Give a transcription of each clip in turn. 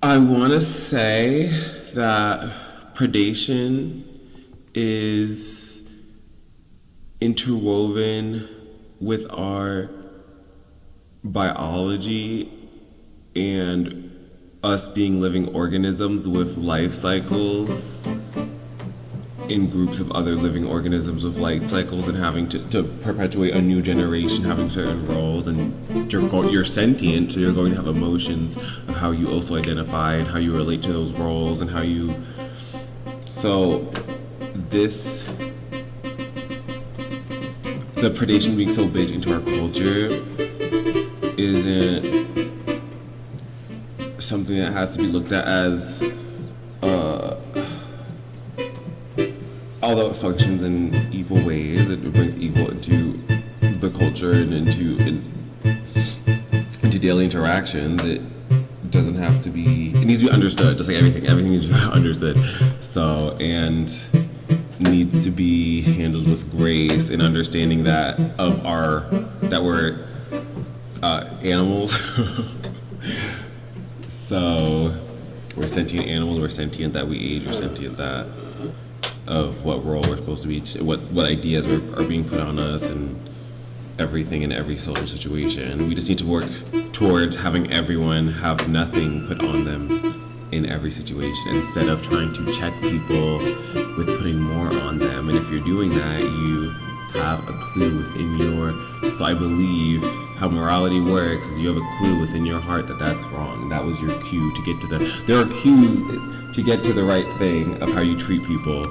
I want to say that predation is interwoven with our biology and us being living organisms with life cycles in groups of other living organisms with life cycles, and having to perpetuate a new generation having certain roles, and you're sentient, so you're going to have emotions of how you also identify and how you relate to those roles and how you, so this, the predation being so big into our culture isn't something that has to be looked at as although it functions in evil ways, it brings evil into the culture and into daily interactions. It doesn't have to be, it needs to be understood, just like everything needs to be understood. So, and needs to be handled with grace and understanding that we're animals. So we're sentient animals, we're sentient that we age, we're sentient that of what role we're supposed to be, what ideas are being put on us, and everything in every social situation. We just need to work towards having everyone have nothing put on them in every situation, instead of trying to check people with putting more on them. And if you're doing that, you have a clue within your, so I believe how morality works is you have a clue within your heart that that's wrong. That was your cue to get to there are cues to get to the right thing of how you treat people.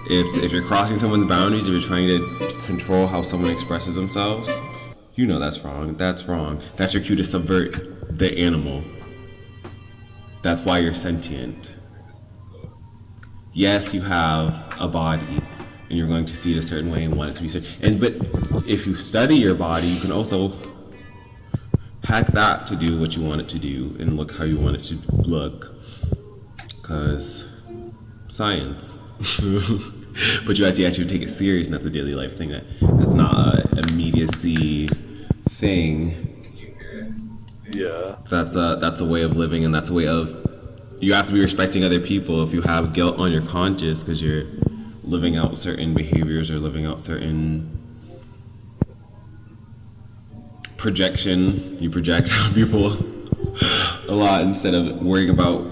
If you're crossing someone's boundaries, if you're trying to control how someone expresses themselves, you know that's wrong. That's wrong. That's your cue to subvert the animal. That's why you're sentient. Yes, you have a body, and you're going to see it a certain way and want it to be certain. But if you study your body, you can also hack that to do what you want it to do and look how you want it to look. Because science. But you have to actually take it serious, and that's a daily life thing. That's not an immediacy thing. Yeah. That's a way of living, and that's a way of, you have to be respecting other people. If you have guilt on your conscience because you're living out certain behaviors or living out certain projection, you project on people a lot instead of worrying about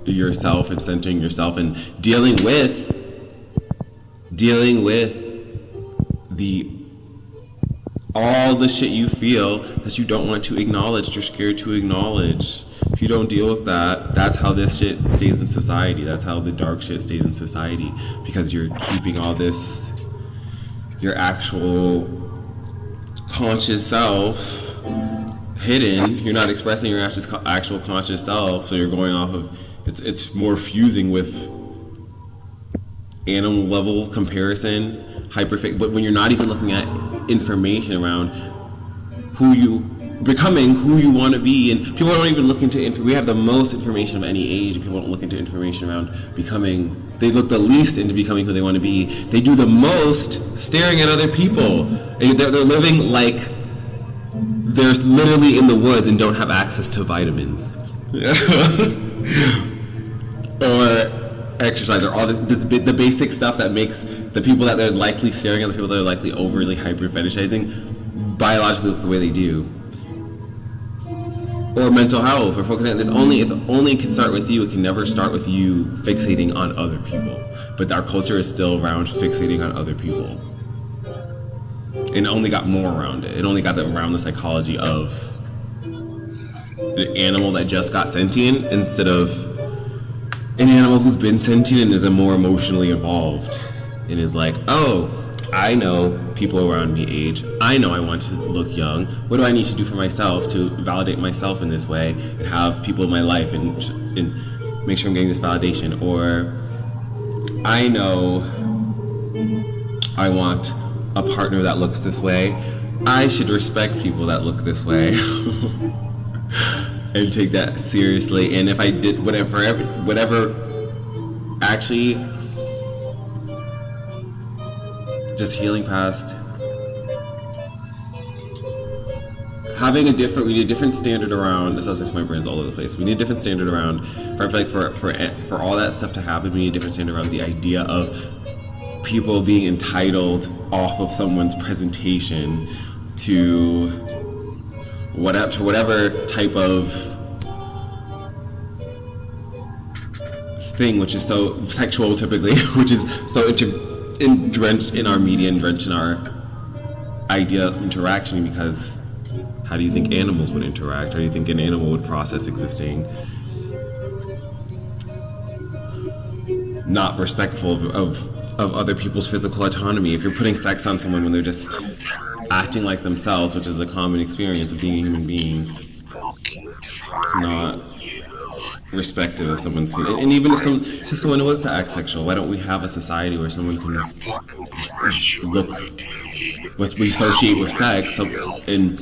yourself and centering yourself and dealing with all the shit you feel that you don't want to acknowledge, that you're scared to acknowledge. If you don't deal with that, that's how this shit stays in society. That's how the dark shit stays in society, because you're keeping all this, your actual conscious self hidden. You're not expressing your actual conscious self, so you're going off of, it's more fusing with animal level comparison, but when you're not even looking at information around becoming who you want to be, and people don't even look into we have the most information of any age, and people don't look into information around becoming. They look the least into becoming who they want to be. They do the most staring at other people. They're living like they're literally in the woods and don't have access to vitamins. Or exercise, or all the basic stuff that makes the people that they're likely staring at, the people that are likely overly hyper fetishizing, biologically look the way they do. Or mental health, or focusing on this, it only can start with you. It can never start with you fixating on other people. But our culture is still around fixating on other people. And it only got more around it. It only got around the psychology of the animal that just got sentient, instead of an animal who's been sentient and is more emotionally evolved and is like, oh, I know people around me age. I know I want to look young. What do I need to do for myself to validate myself in this way and have people in my life and make sure I'm getting this validation? Or I know I want a partner that looks this way. I should respect people that look this way. And take that seriously. And if I did whatever actually just healing past having we need a different standard around. This sounds like my brain's all over the place. We need a different standard around. I feel like for all that stuff to happen, we need a different standard around the idea of people being entitled off of someone's presentation to whatever type of thing, which is so sexual typically, which is so drenched in our media and drenched in our idea of interaction. Because how do you think animals would interact? How do you think an animal would process existing? Not respectful of other people's physical autonomy. If you're putting sex on someone when they're just acting like themselves, which is a common experience of being a human being, it's not respective of someone's. And even if someone was to act sexual, why don't we have a society where someone can look what we associate with sex and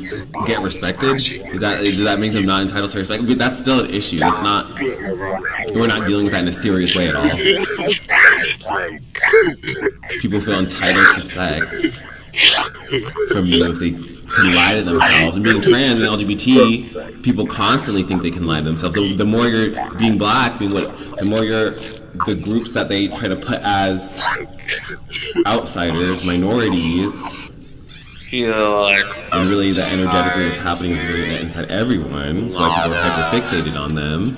get respected? Does that make them not entitled to respect? But that's still an issue. It's not. We're not dealing with that in a serious way at all. People feel entitled to sex from you if they can lie to themselves. And being trans and LGBT, people constantly think they can lie to themselves. So the more you're being black, the more you're the groups that they try to put as outsiders, minorities. And really that energetically what's happening is really inside everyone. That's why people are hyper fixated on them.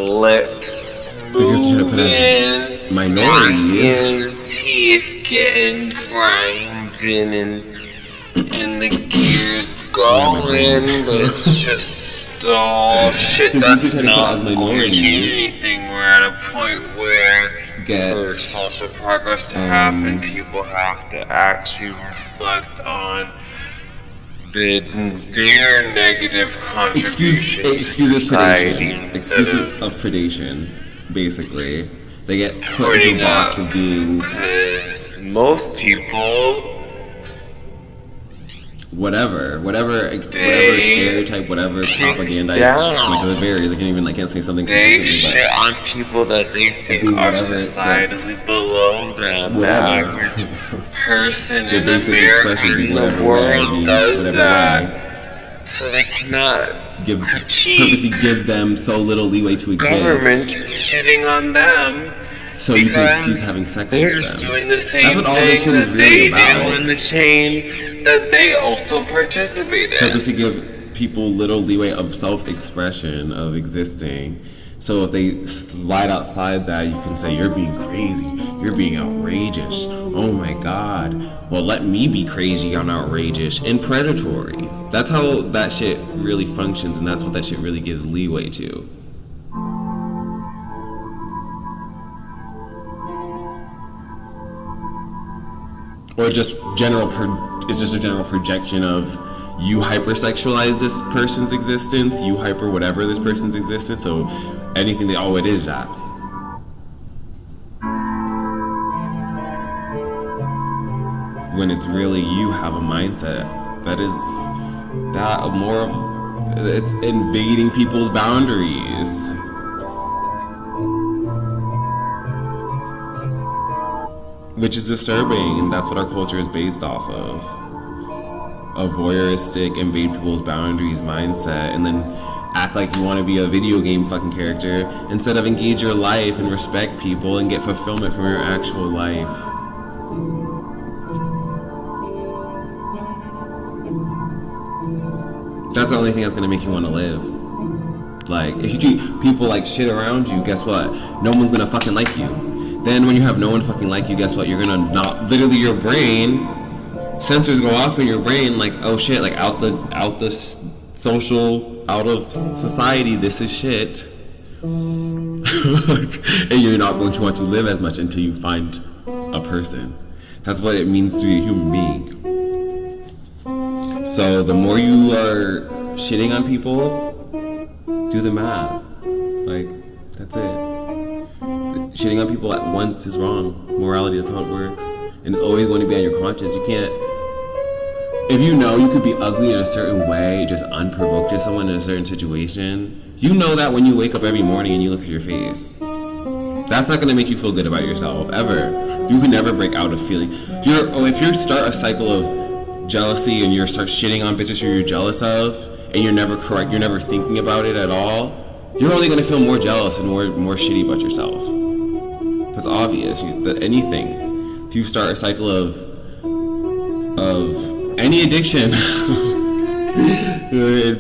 Lips moving, minorities, teeth getting grinding and the gears going, but it's just all shit that's not going to change anything. We're at a point where for social progress to happen, people have to actually reflect on their negative contribution to society. Excuses of predation, basically. They get put into a box of being... Because most people... Whatever stereotype, whatever propaganda, like it varies. I can't say something. They shit on people that they think are societally below them. The average person in America in the world does that, so they cannot purposely give them so little leeway to exist. Government shitting on them. So you can excuse having sex with them. They're just doing the same thing that they do in the chain that they also participate in. Purposely give people little leeway of self-expression, of existing. So if they slide outside that, you can say, you're being crazy, you're being outrageous, oh my god, well let me be crazy and outrageous and predatory. That's how that shit really functions, and that's what that shit really gives leeway to. Or just it's just a general projection of you hypersexualize this person's existence, you hyper whatever this person's existence, so anything it is that. When it's really you have a mindset it's invading people's boundaries. Which is disturbing, and that's what our culture is based off of. A voyeuristic, invade people's boundaries mindset, and then act like you want to be a video game fucking character instead of engage your life and respect people and get fulfillment from your actual life. That's the only thing that's gonna make you want to live. Like, if you treat people like shit around you, guess what? No one's gonna fucking like you. Then when you have no one fucking like you, guess what? You're gonna not, literally your brain, sensors go off in your brain like, oh shit, like out of society, this is shit. And you're not going to want to live as much until you find a person. That's what it means to be a human being. So the more you are shitting on people, do the math. Like, that's it. Shitting on people at once is wrong. Morality, that's how it works. And it's always going to be on your conscience. You can't... If you know you could be ugly in a certain way, just unprovoked to someone in a certain situation, you know that when you wake up every morning and you look at your face. That's not going to make you feel good about yourself, ever. You can never break out of feeling... If you start a cycle of jealousy and you start shitting on bitches who you're jealous of, and you're never correct, you're never thinking about it at all, you're only gonna feel more jealous and more shitty about yourself. That's obvious. Anything. If you start a cycle of any addiction,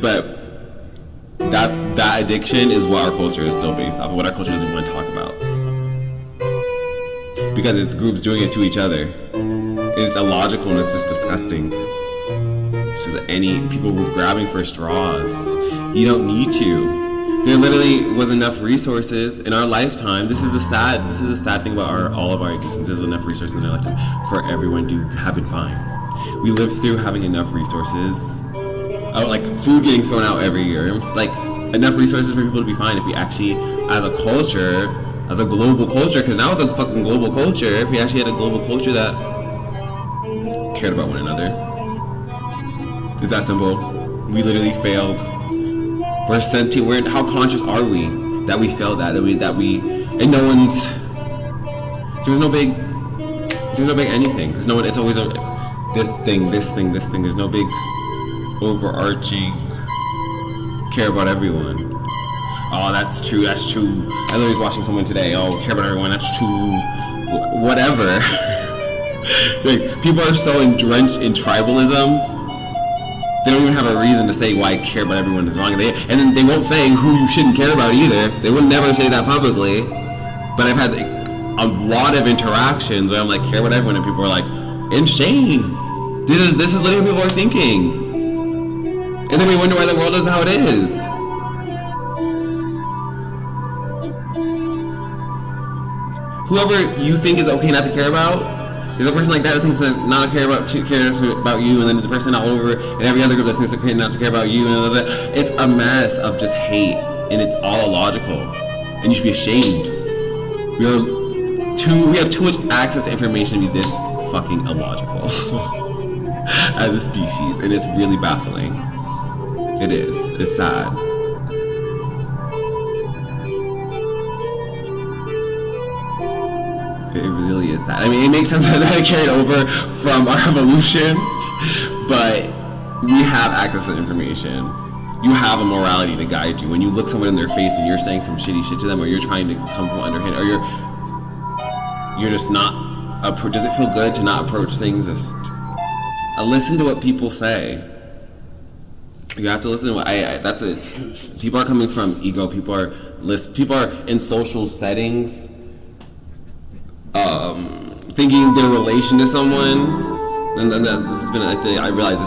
but that addiction is what our culture is still based off of, what our culture doesn't want to talk about. Because it's groups doing it to each other. It's illogical and it's just disgusting. It's just people were grabbing for straws. You don't need to. There literally was enough resources in our lifetime. This is the sad thing about all of our existence. There's enough resources in our lifetime for everyone to have been fine. We lived through having enough resources. Like food getting thrown out every year. Like enough resources for people to be fine if we actually, as a culture, as a global culture, because now it's a fucking global culture, if we actually had a global culture that cared about one another. It's that simple. We literally failed. We're sentient. How conscious are we that we failed that we, and no one's. There's no big anything, because no one. It's always this thing. There's no big overarching care about everyone. Oh, that's true. I literally was watching someone today. Oh, care about everyone. That's true. Whatever. Like, people are so drenched in tribalism. They don't even have a reason to say why care about everyone is wrong. And then they won't say who you shouldn't care about either. They would never say that publicly. But I've had a lot of interactions where I'm like, care about everyone, and people are like, insane. This is literally what people are thinking. And then we wonder why the world is how it is. Whoever you think is okay not to care about, there's a person like that thinks that not to care about you, and then there's a person all over and every other group that thinks not to care about you, and it's a mess of just hate, and it's all illogical, and you should be ashamed. We have too much access to information to be this fucking illogical as a species, and it's really baffling. It is. It's sad. It really is sad. I mean, it makes sense that it carried over from our evolution, but we have access to information. You have a morality to guide you. When you look someone in their face and you're saying some shitty shit to them, or you're trying to come from underhand, or you're just not. Does it feel good to not approach things? Just listen to what people say. You have to listen to what that's it. People are coming from ego. People are in social settings, thinking their relation to someone, and then this has been. I realize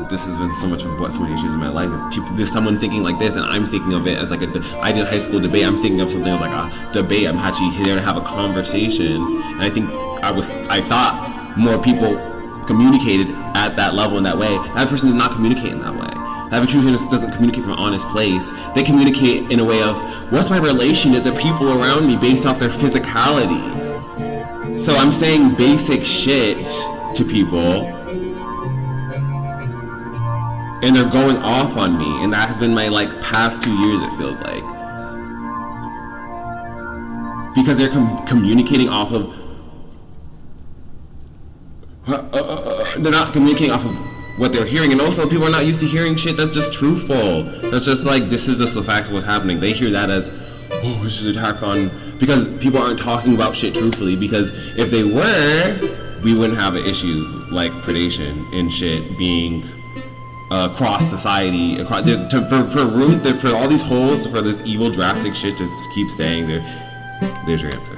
this has been so much of what so many issues in my life is there's someone thinking like this, and I'm thinking of it as like I did high school debate. I'm thinking of something as like a debate. I'm actually here to have a conversation, and I think I thought more people communicated at that level in that way. That person is not communicating that way. That person doesn't communicate from an honest place. They communicate in a way of, what's my relation to the people around me based off their physicality? So I'm saying basic shit to people, and they're going off on me, and that has been my past 2 years, it feels like. Because they're communicating off of they're not communicating off of what they're hearing, and also people are not used to hearing shit that's just truthful. That's just this is just the facts of what's happening. They hear that as, oh, this is an attack on, because people aren't talking about shit truthfully, because if they were, we wouldn't have issues like predation and shit being across society, for all these holes, for this evil drastic shit to keep staying there. There's your answer.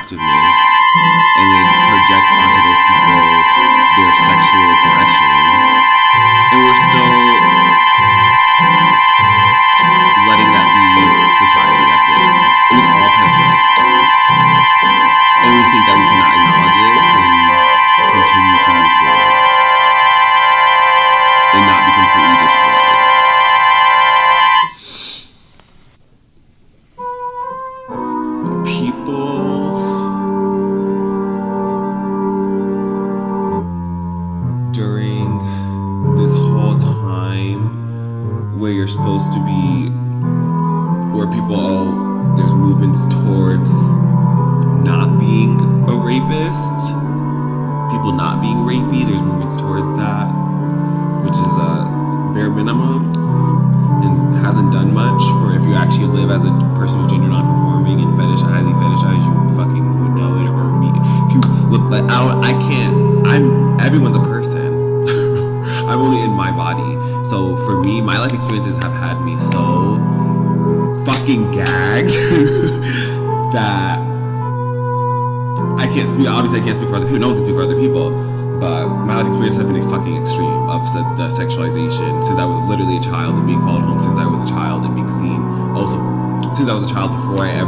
attractiveness and they project onto those people their sexual aggression, and we're still letting that be society. That's it. And it's all pedophilic. And we think that we cannot acknowledge this and continue to move forward and not be completely destroyed. People during this whole time where you're supposed to be, where people, there's movements towards not being a rapist, people not being rapey, there's movements towards that, which is a bare minimum and hasn't done much for if you actually live as a person who's gender non-conforming and highly fetishized, you fucking would know it. Or me, if you look like, everyone's a person. I'm only in my body. So for me, my life experiences have had me so fucking gagged that I can't speak, obviously I can't speak for other people, no one can speak for other people, but my life experiences have been a fucking extreme of the sexualization since I was literally a child and being followed home since I was a child and being seen also since I was a child before I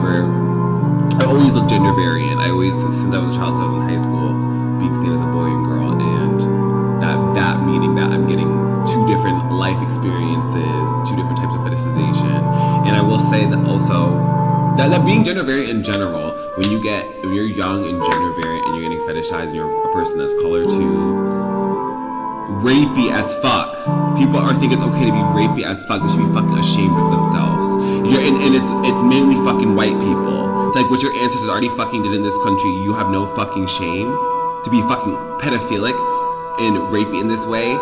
always looked gender variant. Since I was a child, since I was in high school, being seen as a boy and girl, and that meaning that I'm getting two different life experiences, two different types of fetishization. And I will say that also that being gender variant in general, when you're young and gender variant and you're getting fetishized and you're a person that's color too rapey as fuck. People think it's okay to be rapey as fuck. They should be fucking ashamed of themselves. And it's mainly fucking white people. It's like what your ancestors already fucking did in this country. You have no fucking shame to be fucking pedophilic and rapey in this way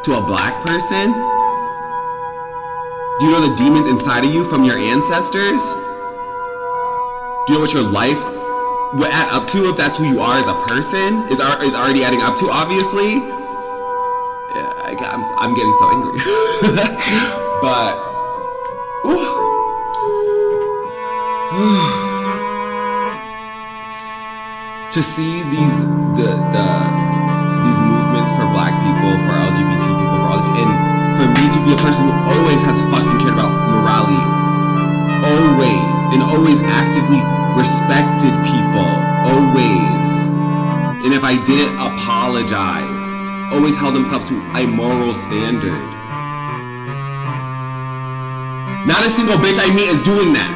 to a black person. Do you know the demons inside of you from your ancestors? Do you know what your life would add up to if that's who you are as a person? Is already adding up to, obviously. Yeah, I'm getting so angry. But to see these movements for black people, for LGBT people, for all this, and for me to be a person who always has fucking cared about morality, always actively respected people, always, and if I didn't, apologized, always held themselves to a moral standard. Not a single bitch I meet is doing that.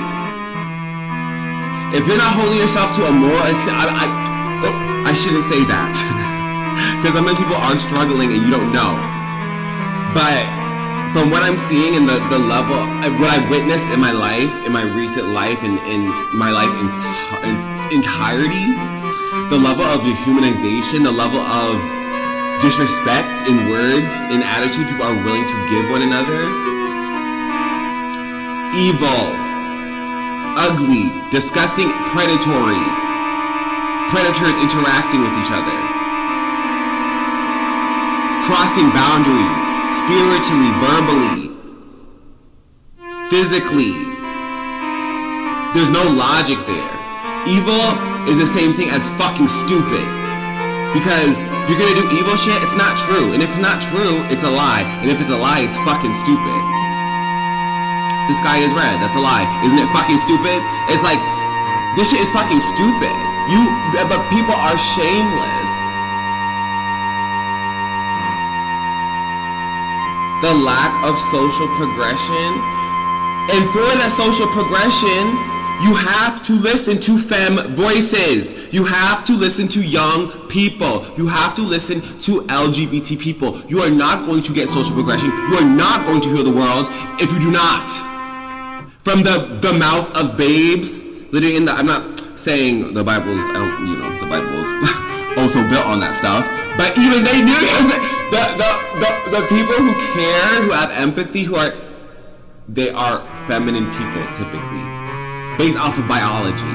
If you're not holding yourself to a moral, I shouldn't say that. Because sometimes people are struggling and you don't know. But from what I'm seeing and the level, what I've witnessed in my life, in my recent life, and in my life in entirety, the level of dehumanization, the level of disrespect in words, in attitude people are willing to give one another. Evil, ugly, disgusting, predatory. Predators interacting with each other. Crossing boundaries, spiritually, verbally, physically. There's no logic there. Evil is the same thing as fucking stupid. Because if you're gonna do evil shit, it's not true. And if it's not true, it's a lie. And if it's a lie, it's fucking stupid. The sky is red, that's a lie. Isn't it fucking stupid? It's like, this shit is fucking stupid. But people are shameless. The lack of social progression. And for that social progression, you have to listen to femme voices. You have to listen to young people. You have to listen to LGBT people. You are not going to get social progression. You are not going to heal the world if you do not. From the mouth of babes, literally I'm not saying the Bible's, the Bible's also built on that stuff, but even they knew the people who care, who have empathy, they are feminine people typically. Based off of biology.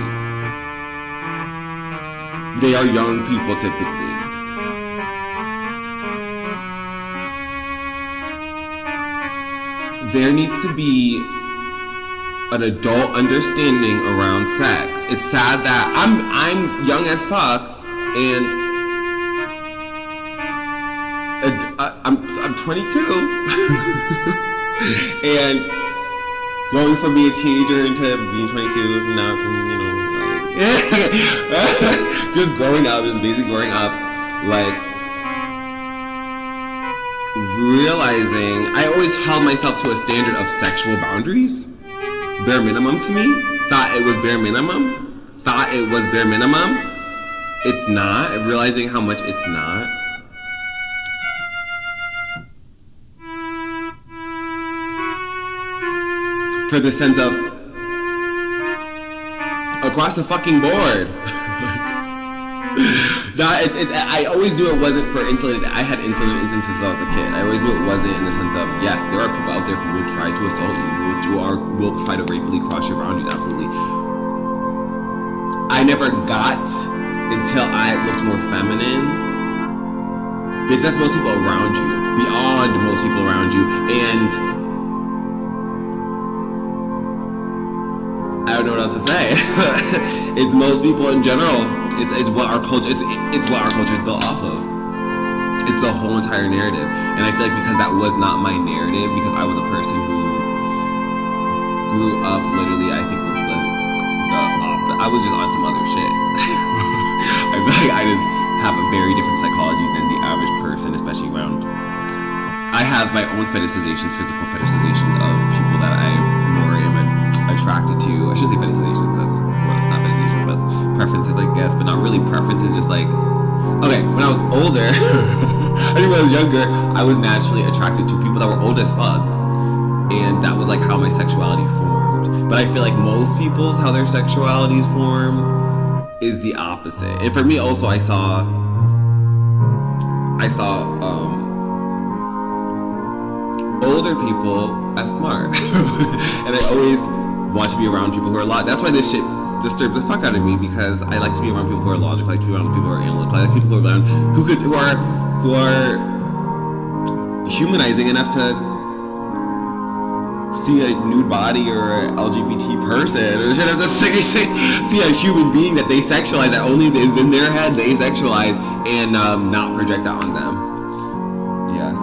They are young people typically. There needs to be an adult understanding around sex. it's sad that I'm young as fuck, and I'm 22, and going from being a teenager into being 22 from now, from, you know, like, just growing up, just basically growing up, like, realizing I always held myself to a standard of sexual boundaries, bare minimum to me. Thought it was bare minimum. It's not. Realizing how much it's not. For the sense of across the fucking board. I always knew it wasn't for insulated. I had insulated instances as a kid. I always knew it wasn't in the sense of, yes, there are people out there who would try to assault you, will try to rapidly cross your boundaries, absolutely. I never got until I looked more feminine. Bitch, that's most people around you. Beyond most people around you. And I don't know what else to say. It's most people in general. It's what our culture. It's what our culture is built off of. It's a whole entire narrative, and I feel like because that was not my narrative, because I was a person who grew up literally, I think with the I was just on some other shit. I feel like I just have a very different psychology than the average person, especially around. I have my own fetishizations, physical fetishizations of people that I more am attracted to. I shouldn't say fetishizations because it's not fetishization, but preferences, I guess, but not really preferences, just like, okay, when I was older, I think when I was younger, I was naturally attracted to people that were old as fuck, and that was like how my sexuality formed. But I feel like most people's, how their sexualities form is the opposite. And for me also, I saw older people as smart. And I always want to be around people who are logical. That's why this shit disturbs the fuck out of me, because I like to be around people who are logical, I like to be around people who are analytical, I like people who are around who are humanizing enough to see a nude body or an LGBT person, or should have to see a human being that they sexualize, that only is in their head, they sexualize, and not project that on them. Yes.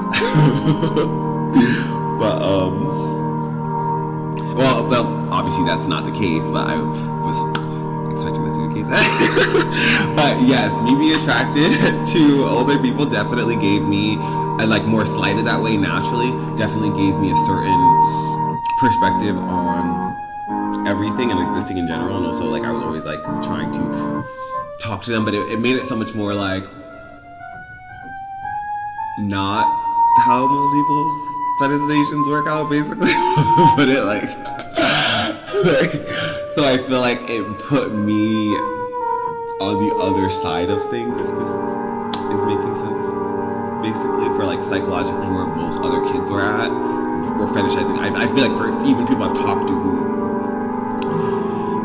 But well, obviously that's not the case, but I was expecting that to be the case. But yes, me being attracted to older people definitely gave me, I like more slighted that way naturally, definitely gave me a certain perspective on everything and existing in general. And also, like, I was always like trying to talk to them, but it made it so much more like not how most people's fetishizations work out, basically. But it like so I feel like it put me on the other side of things, if this is making sense, basically, for like psychologically where most other kids were at. We're fetishizing. I feel like for even people I've talked to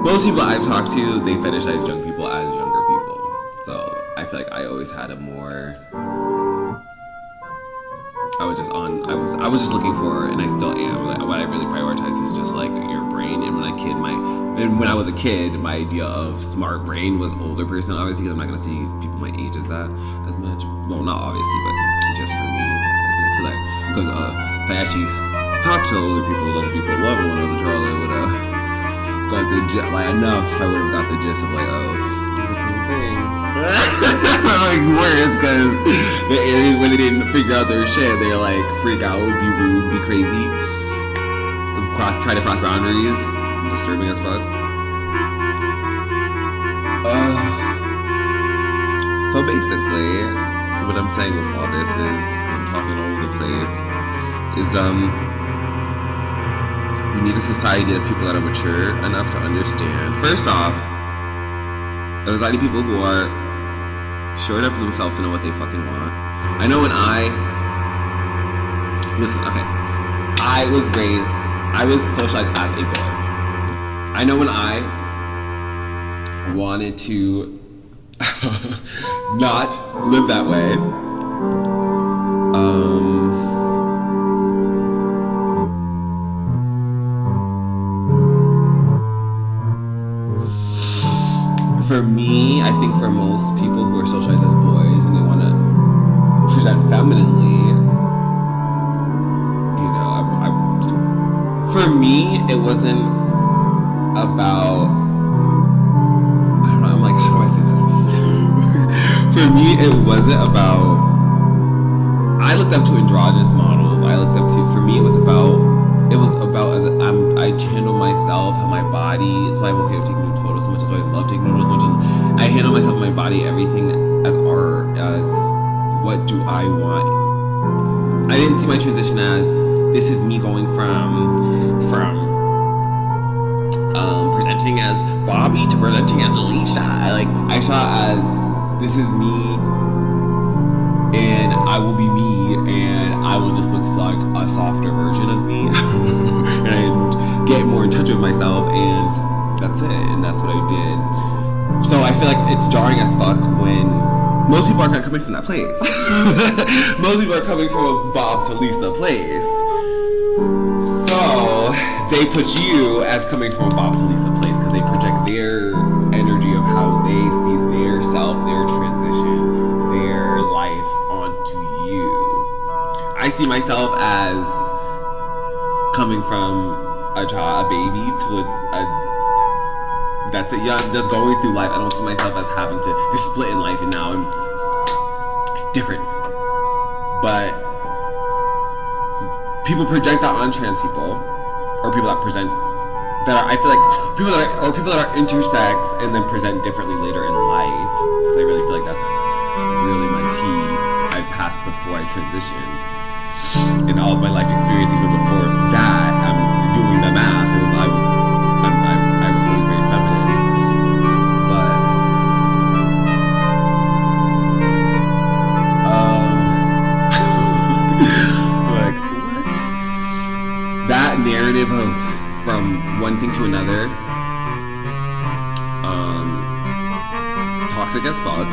most people I've talked to, they fetishize young people as younger people. So I feel like I always had a more, I was just looking for, and I still am, like, what I really prioritize is just like your brain. And when I was a kid, my idea of smart brain was older person, obviously, because I'm not gonna see people my age as that as much. Well, not obviously, but just for me, because if I actually talked to older people, other people love it. When I was a child, I would have got the like enough. I would have got the gist of like, oh, it's the same thing. Like worse, because the areas where they didn't figure out their shit, they're like freak out, be rude, be crazy, try to cross boundaries, disturbing as fuck. So basically, what I'm saying with all this is, I'm talking all over the place, is we need a society of people that are mature enough to understand. First off, a society of people who are sure enough of themselves to know what they fucking want. I know when I was socialized as a boy. I know when I wanted to not live that way, for me, I think for most people who are socialized as boys and they want to present femininely, you know, for me, it wasn't about, I don't know, I'm like, how do I say this? For me, it wasn't about, I looked up to androgynous models. For me, it was about I handle myself, how my body, it's why I'm okay with taking nude photos so much, it's why I love taking nude photos so much, and I handle myself, my body, everything as art, as what do I want. I didn't see my transition as, this is me going from presenting as Bobby to presenting as Alicia. I saw as, this is me, and I will be me, and I will just look like a softer version of me, and get more in touch with myself, and that's it, and that's what I did. So I feel like it's jarring as fuck when most people are not coming from that place. Most people are coming from a Bob to Lisa place. So they put you as coming from a Bob to Lisa place because they project their energy of how they see their self, their transition, their life onto you. I see myself as coming from a child, a baby, to a that's it, young, just going through life. I don't see myself as having to split in life and now I'm different. But people project that on trans people, or people that present that are, I feel like people that are intersex and then present differently later in life, because I really feel like that's really my tea I passed before I transitioned, and all of my life experience even before that. I'm doing the math. I was always very feminine, but like what? That narrative of from one thing to another, toxic as fuck.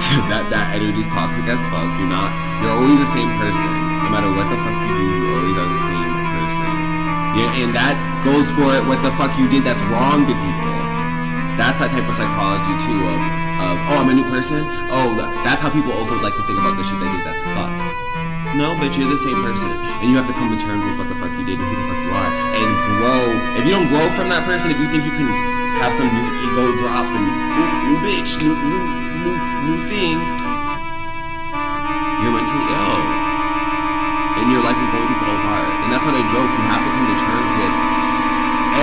that energy's toxic as fuck. You're always the same person. No matter what the fuck you do, you always are the same person. Yeah, and that goes for what the fuck you did that's wrong to people. That's that type of psychology too of oh, I'm a new person? Oh, that's how people also like to think about the shit they did that's fucked. No, but you're the same person. And you have to come to terms with what the fuck you did and who the fuck you are. And grow. If you don't grow from that person, if you think you can have some new ego drop and new bitch, new thing, you're mentally ill. And your life is going to fall apart. And that's not a joke. You have to come to terms with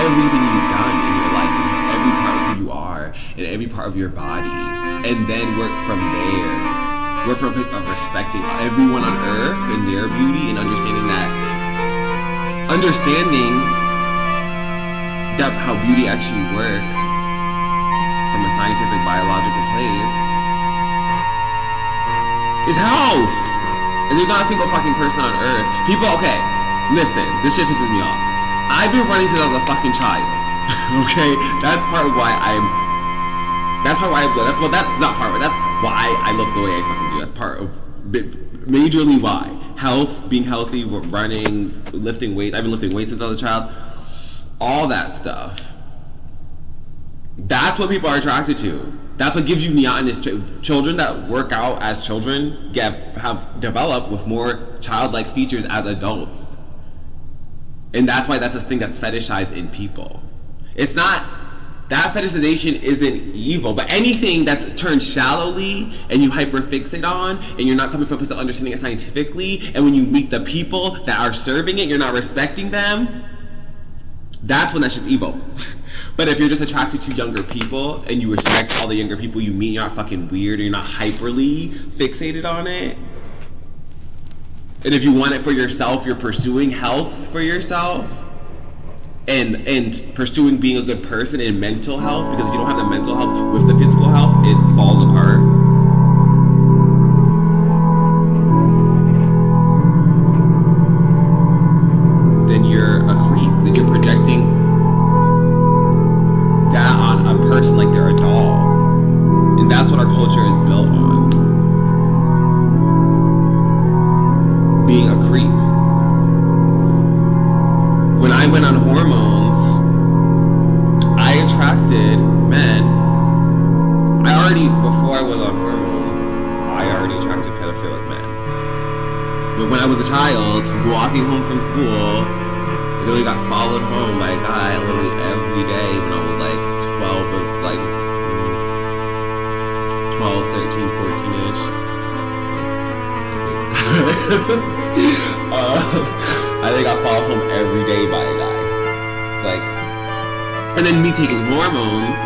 everything you've done in your life and every part of who you are and every part of your body. And then work from there. Work from a place of respecting everyone on earth and their beauty and understanding that how beauty actually works from a scientific biological place is health. And there's not a single fucking person on earth. People, okay, listen, this shit pisses me off. I've been running since I was a fucking child. Okay? That's part of why that's not part of it. That's why I look the way I fucking do. That's part of, majorly why. Health, being healthy, running, lifting weights. I've been lifting weights since I was a child. All that stuff. That's what people are attracted to. That's what gives you neotenous children that work out as children have developed with more childlike features as adults. And that's why that's a thing that's fetishized in people. It's not, that fetishization isn't evil, but anything that's turned shallowly and you hyperfixate on and you're not coming from a place of understanding it scientifically, and when you meet the people that are serving it, you're not respecting them, that's when that shit's evil. But if you're just attracted to younger people and you respect all the younger people you meet, you're not fucking weird or you're not hyperly fixated on it. And if you want it for yourself, you're pursuing health for yourself and pursuing being a good person and mental health, because if you don't have the mental health with the physical health, it falls apart. Then you're a creep. Then you're projecting that on a person like they're a doll. And that's what our culture is built on. Being a creep. When I went on hormones, I attracted men. I already But when I was a child, walking home from school, I literally got followed home by a guy literally every day when I was like 12 or like 12, 13, 14-ish. I think I got followed home every day by a guy. It's like, and then me taking hormones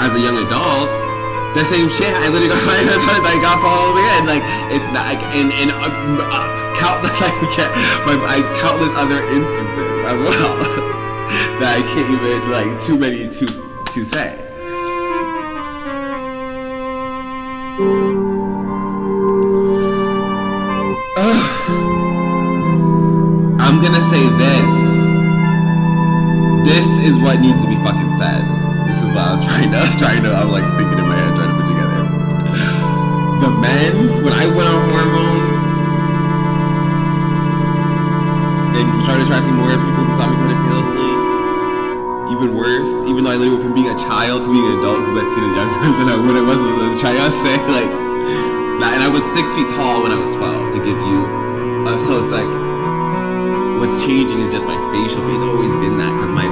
as a young adult, the same shit. I literally got followed again. Like, it's not like, countless, countless other instances as well that I can't even, like, too many to say. I'm gonna say this. This is what needs to be fucking said. This is what I was trying to, I was like thinking in my head, trying to put together. The men, when I went on hormones and started attracting more people who saw me pedophilically, even worse, even though I literally went from being a child to being an adult who got seen as younger than I when I was trying to say, like, and I was 6 feet tall when I was 12, to give you, so it's like, what's changing is just my facial face. It's always been that, because my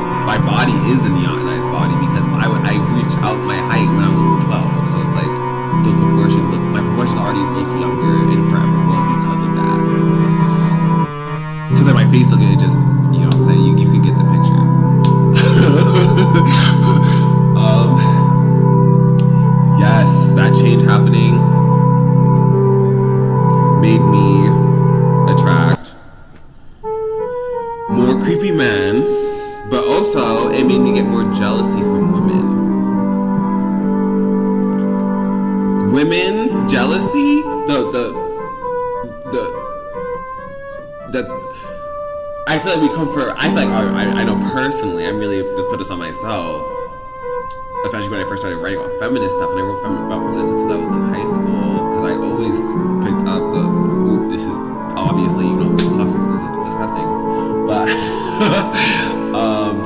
body is a neotenized body, because I reached out my height when I was 12, so it's like, my proportions already look younger and forever will because of that. So that my face look good, just, you know what I'm saying, you could get the picture. Yes, that change happening made me attract more creepy men, but also it made me get more jealousy from women. Women's jealousy, I feel like I know personally, I'm really to put this on myself, especially when I first started writing about feminist stuff, and I wrote about feminist stuff since I was in high school, because I always picked up this is obviously, you know, it's toxic, this is disgusting, but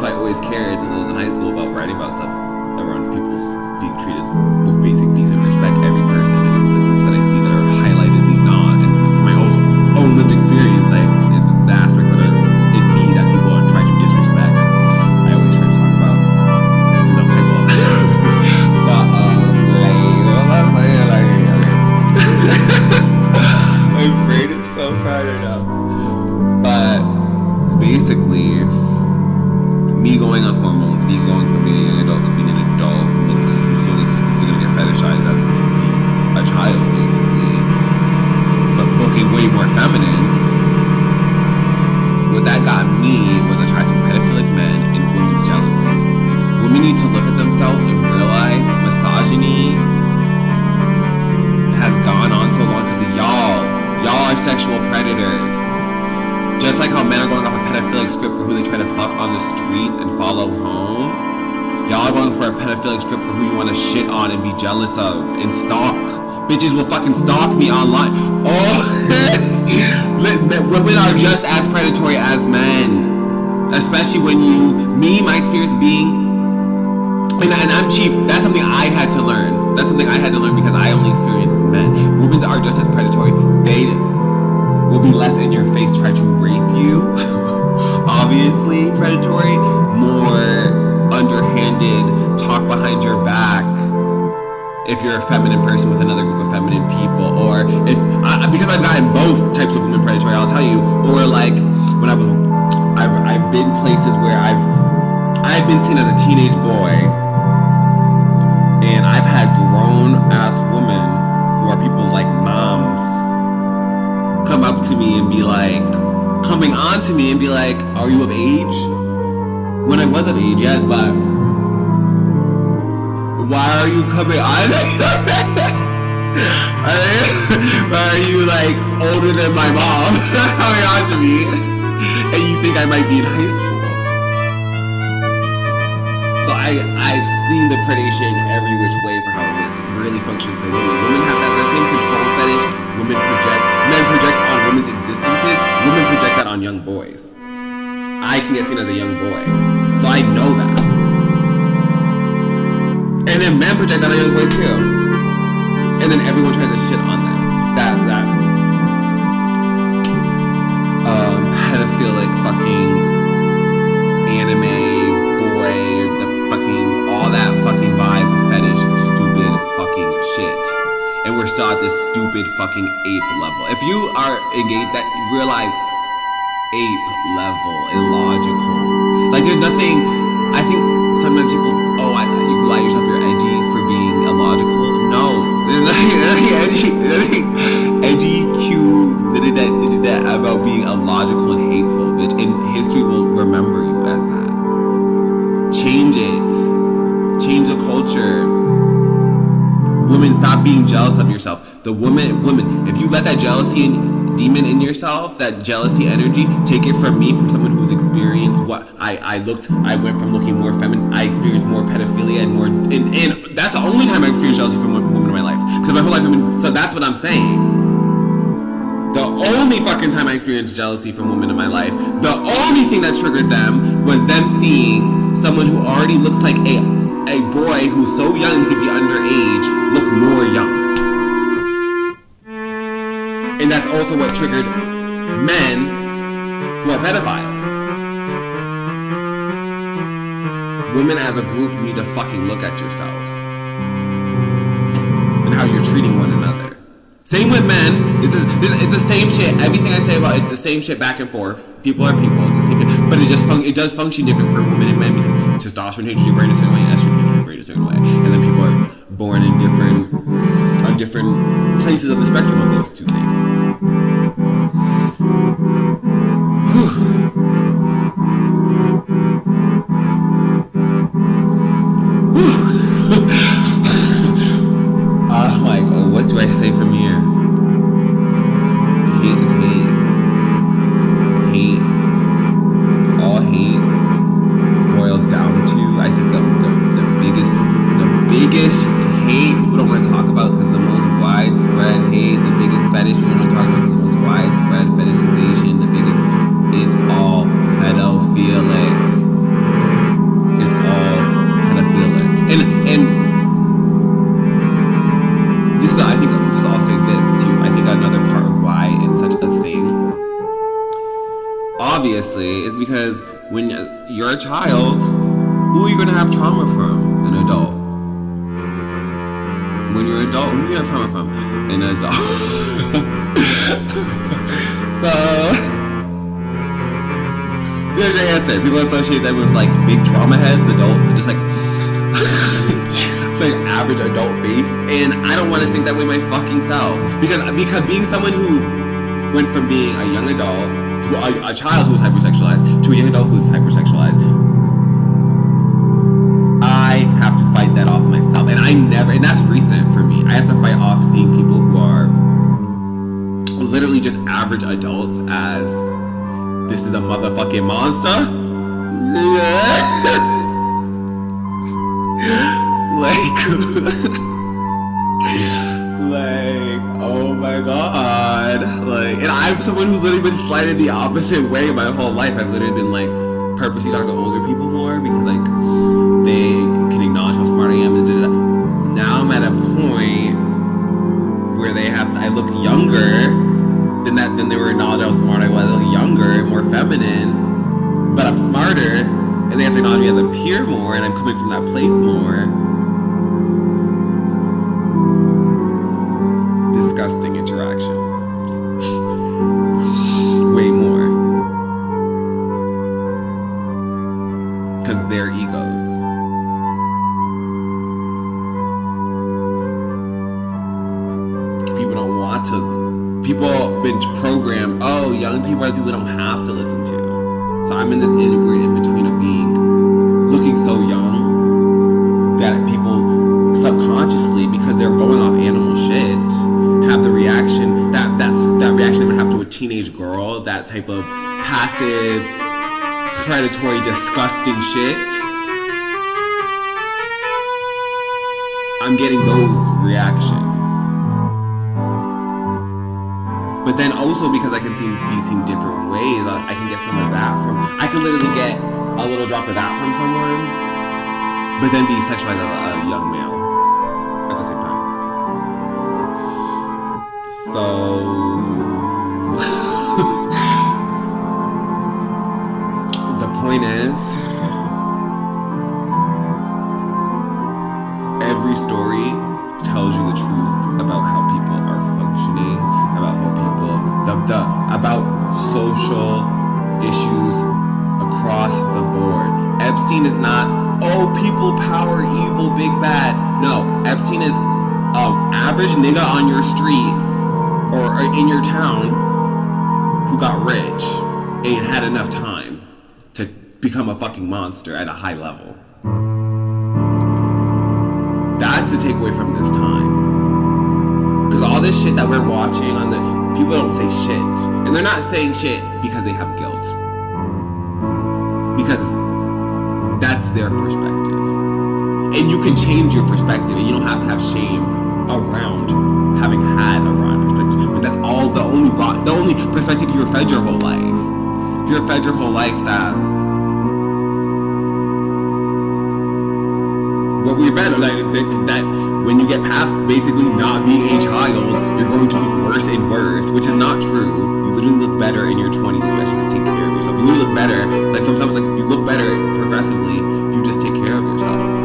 so I always cared as I was in high school about writing about stuff around people's being treated with basic decent respect, every person, and the groups that I see that are highlightedly not, and from my own lived experience, like the aspects that are in me that people are trying to disrespect, I always try to talk about since I was in high school. But I'm afraid it's so proud right now. But basically, me going on hormones, me going from being a young adult to being an adult, who's still gonna get fetishized as being a child, basically, but looking way more feminine. What that got me was attracting pedophilic men and women's jealousy. Women need to look at themselves and realize misogyny has gone on so long because y'all are sexual predators. Just like how men are going off a pedophilic script for who they try to fuck on the streets and follow home, y'all are going for a pedophilic script for who you want to shit on and be jealous of and stalk. Bitches will fucking stalk me online. Oh, women are just as predatory as men, especially when my experience being, and I'm cheap. That's something I had to learn. Because I only experienced men. Women are just as predatory. They will be less in your face, try to rape you. Obviously predatory, more underhanded, talk behind your back. If you're a feminine person with another group of feminine people, or because I've gotten both types of women predatory, I'll tell you. Or like when I've been places where I've been seen as a teenage boy, and I've had grown ass women who are people's like moms come up to me and be like, coming on to me and be like, are you of age? When I was of age, yes, but why are you coming on? Why are you like older than my mom coming on to me and you think I might be in high school? So I've seen the predation every which way for how it really functions for women. Women have that same control fetish. Men project on women's existences. Women project that on young boys. I can get seen as a young boy, so I know that. And then men project that on young boys too. And then everyone tries to shit on them. the stupid fucking ape level. If you are engaged, that realize ape level, illogical. Like there's nothing. I think sometimes people, you lie yourself, you're edgy for being illogical. No, there's nothing edgy, cute, about being illogical and hateful, bitch. And history will remember you as that. Change it. Change the culture. Women, stop being jealous of yourself. The women, if you let that jealousy demon in yourself, that jealousy energy, take it from me, from someone who's experienced what I went from looking more feminine, I experienced more pedophilia and more, and that's the only time I experienced jealousy from women in my life. Because my whole life, so that's what I'm saying. The only fucking time I experienced jealousy from women in my life, the only thing that triggered them was them seeing someone who already looks like a boy who's so young he could be underage look more young. And that's also what triggered men who are pedophiles. Women as a group, you need to fucking look at yourselves and how you're treating one another. Same with men. It's the same shit. Everything I say about it's the same shit back and forth. People are people. It's the same shit. But it does function different for women and men because testosterone changes your brain a certain way and estrogen changes your brain a certain way. And then people are born in different places of the spectrum of those two things. What do I say from here? Hate is hate. Hate. All hate boils down to, I think the biggest hate people don't want to talk about because the most widespread hate, the biggest fetish people don't want to talk about because the most widespread fetishization, it's all pedophilic. It's all pedophilic. And I think I'll say this too. I think another part of why it's such a thing, obviously, is because when you're a child, who are you going to have trauma from? An adult. When you're an adult, who are you going to have trauma from? An adult. So, there's your answer. People associate that with like big trauma heads, adult, just like it's like average adult face, and I don't want to think that way my fucking self, because being someone who went from being a young adult to a child who's hypersexualized to a young adult who's hypersexualized, I have to fight that off myself, and that's recent for me. I have to fight off seeing people who are literally just average adults as this is a motherfucking monster. Oh my god, and I'm someone who's literally been slighted the opposite way my whole life. I've literally been purposely talking to older people more because they can acknowledge how smart I am. Now I'm at a point where I look younger than they were acknowledge how smart I was. I look younger, more feminine, but I'm smarter, and they have to acknowledge me as a peer more, and I'm coming from that place more. Disgusting interactions. Way more. Because they're egos. People don't want to. People have been programmed, young people are the people we don't have to listen to. So I'm in this weird in-between of looking so young that people subconsciously, because they're going off animal shit, have the reaction that reaction they would have to a teenage girl, that type of passive, predatory, disgusting shit. I'm getting those reactions. But then also because I can be seen different ways, I can get some of that I can literally get a little drop of that from someone, but then be sexualized as a young male at the same time. So the point is, every story tells you the truth about how people are about social issues across the board. Epstein is not, oh, people power, evil, big bad. No, Epstein is average nigga on your street or in your town who got rich and had enough time to become a fucking monster at a high level. That's the takeaway from this time. Because all this shit that we're watching on the people don't say shit. And they're not saying shit because they have guilt. Because that's their perspective. And you can change your perspective and you don't have to have shame around having had a rotten perspective. But that's all the only perspective you were fed your whole life. If you're fed your whole life that what we read, like that when you get past basically not being a child, you're going to look worse and worse, which is not true. You literally look better in your 20s if you actually just take care of yourself. You literally look better, like from something like you look better progressively if you just take care of yourself.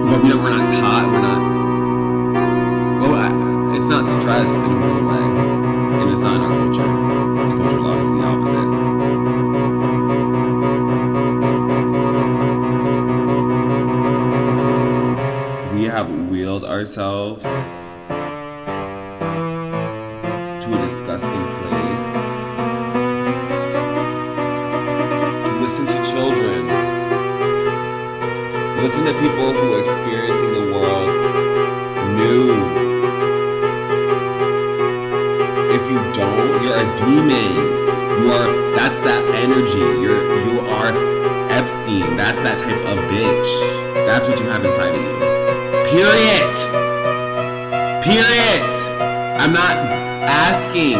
But we're not taught, it's not stress in a real way, and it's not in our culture. The culture is obviously the opposite. We have wheeled ourselves to a disgusting place. Listen to children. Listen to people who are experiencing the world new. If you don't, you're a demon. That's that energy. You are Epstein. That's that type of bitch. That's what you have inside of you. Period. I'm not asking.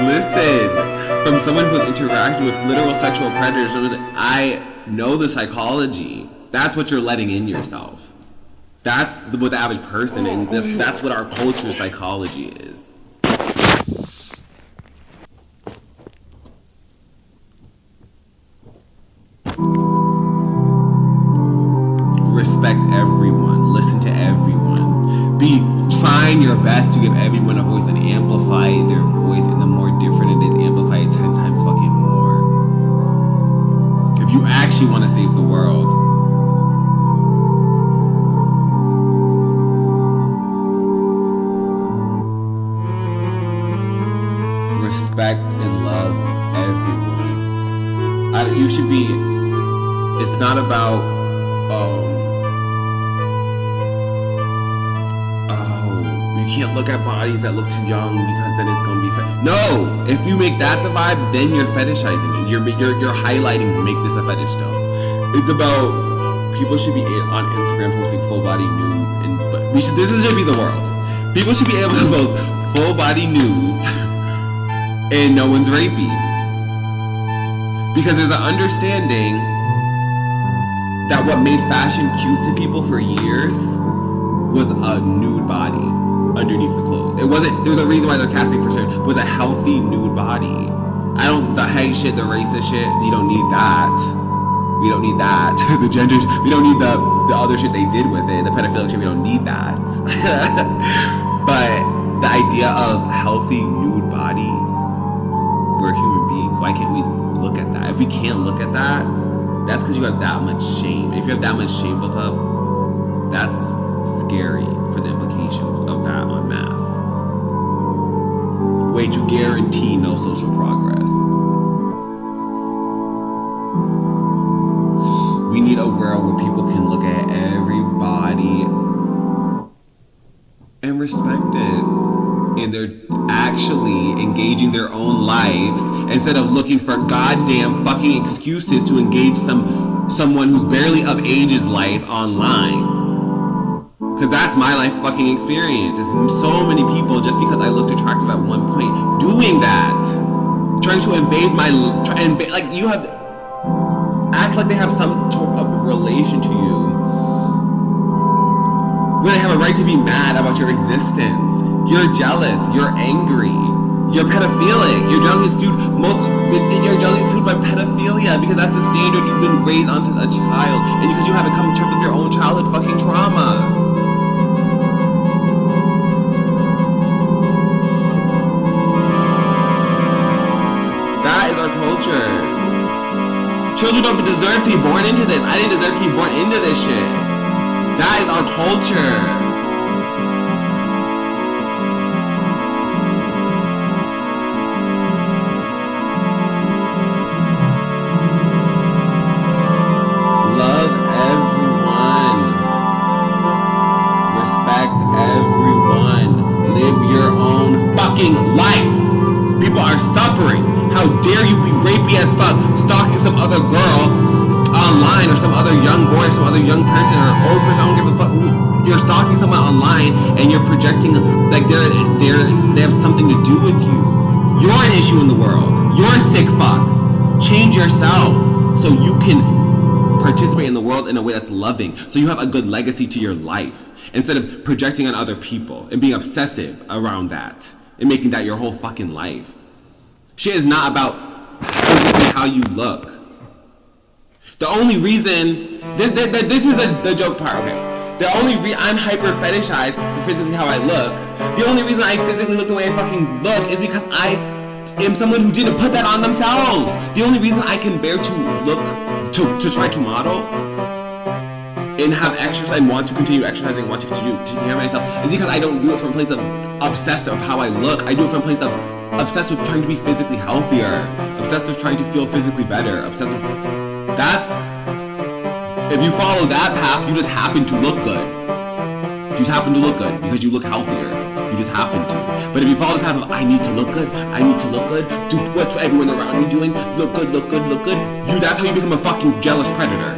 Listen, from someone who has interacted with literal sexual predators, I know the psychology. That's what you're letting in yourself. That's what the average person, and that's what our culture psychology is. Respect everyone. Listen to everyone. Be trying your best to give everyone a voice and amplify their voice, and the more different it is, amplify it 10 times fucking more. If you actually want to save the world. Respect and love everyone. You should be, it's not about, you can't look at bodies that look too young because then it's gonna be no. If you make that the vibe, then you're fetishizing it. You're highlighting, make this a fetish though. It's about people should be on Instagram posting full body nudes, this should be the world. People should be able to post full body nudes and no one's rapey. Because there's an understanding that what made fashion cute to people for years was a nude body underneath the clothes. There's a reason why they're casting for certain, was a healthy nude body. The hate shit, the racist shit, you don't need that. We don't need that. The gender, we don't need the other shit they did with it, the pedophilic shit, we don't need that. But the idea of healthy nude body, we're human beings, why can't we look at that? If we can't look at that, that's because you have that much shame. If you have that much shame built up, that's scary for the implications of that en masse. Way to guarantee no social progress. We need a world where people can look at everybody and respect it. And they're actually engaging their own lives instead of looking for goddamn fucking excuses to engage someone who's barely of age's life online. Because that's my life fucking experience. It's so many people, just because I looked attractive at one point, doing that. Trying to invade like you have, act like they have some sort of relation to you. When they have a right to be mad about your existence. You're jealous, you're angry, you're pedophilic. Your jealousy is fueled by pedophilia because that's the standard you've been raised onto a child, and because you haven't come to terms with your own childhood fucking trauma. this shit. That is our culture. Love everyone. Respect everyone. Live your own fucking life. People are suffering. How dare you be rapey as fuck, stalking some other girl online, or some other young boy, or some other young person, or old person. I don't give a fuck. You're stalking someone online, and you're projecting like they have something to do with you. You're an issue in the world. You're a sick fuck. Change yourself so you can participate in the world in a way that's loving, so you have a good legacy to your life, instead of projecting on other people and being obsessive around that and making that your whole fucking life. Shit is not about physically how you look. The only reason this is the joke part, okay? The only I'm hyper fetishized for physically how I look. The only reason I physically look the way I fucking look is because I am someone who didn't put that on themselves. The only reason I can bear to look to try to model and have exercise and want to continue exercising, want to continue taking care of myself is because I don't do it from a place of obsessed of how I look. I do it from a place of obsessed with trying to be physically healthier, obsessed with trying to feel physically better, obsessed with if you follow that path, you just happen to look good. You just happen to look good because you look healthier. You just happen to. But if you follow the path of I need to look good, do what's everyone around me doing, look good, that's how you become a fucking jealous predator.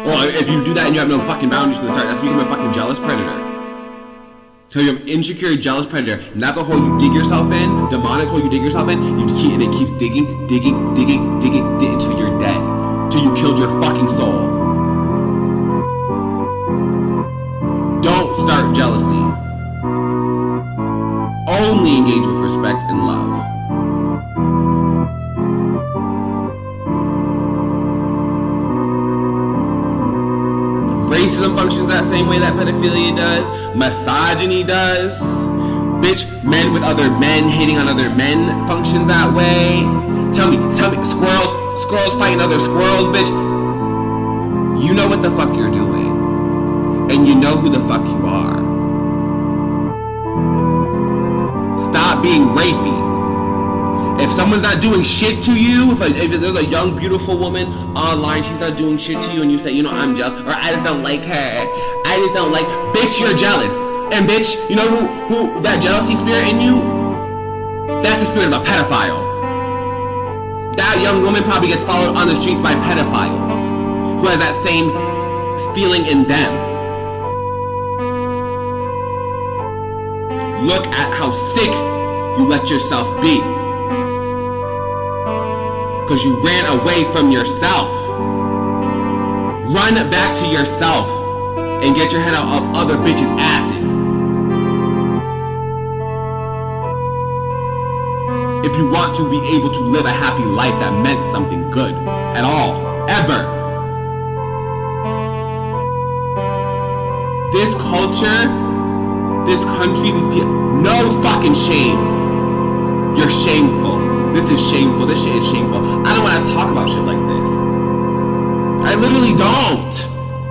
Well, if you do that and you have no fucking boundaries from the start, that's how you become a fucking jealous predator. So you're an insecure, jealous predator, and that's a hole you dig yourself in, demonic hole you dig yourself in, and it keeps digging until you're dead, till you killed your fucking soul. Don't start jealousy. Only engage with respect and love. Racism functions that same way that pedophilia does. Misogyny does. Bitch, men with other men hating on other men functions that way. Tell me, squirrels fighting other squirrels, bitch. You know what the fuck you're doing. And you know who the fuck you are. Stop being rapey. If someone's not doing shit to you, if there's a young, beautiful woman online, she's not doing shit to you, and you say, I'm jealous, or I just don't like her, bitch, you're jealous. And bitch, you know who that jealousy spirit in you? That's the spirit of a pedophile. That young woman probably gets followed on the streets by pedophiles, who has that same feeling in them. Look at how sick you let yourself be. Because you ran away from yourself. Run back to yourself and get your head out of other bitches' asses. If you want to be able to live a happy life that meant something good at all, ever. This culture, this country, these people, no fucking shame. You're shameful. This is shameful. This shit is shameful. I don't want to talk about shit like this. I literally don't.